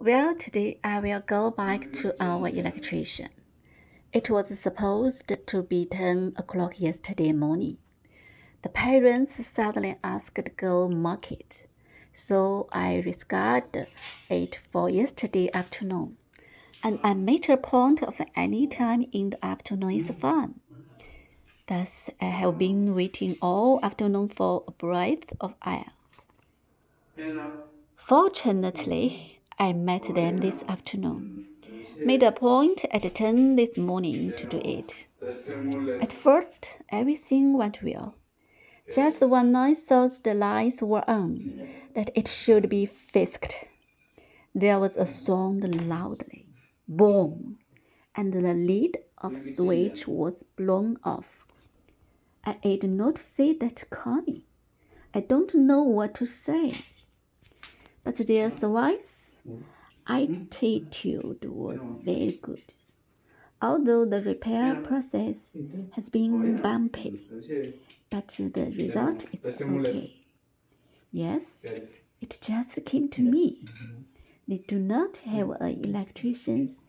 Well, today I will go back to our electrician. It was supposed to be 10 o'clock yesterday morning. The parents suddenly asked to go market, so I rescheduled it for yesterday afternoon. And I made a point of any time in the afternoon is fun. Thus, I have been waiting all afternoon for a breath of air. Fortunately, I met them this afternoon. Made a point at 10 this morning to do it. At first, everything went well. Just when I thought the lights were on, that it should be fixed, there was a sound loudly. Boom! And the lid of switch was blown off. I did not see that coming. I don't know what to say. But their service attitude was very good. Although the repair process has been bumpy, but the result is okay. Yes, it just came to me. They do not have electricians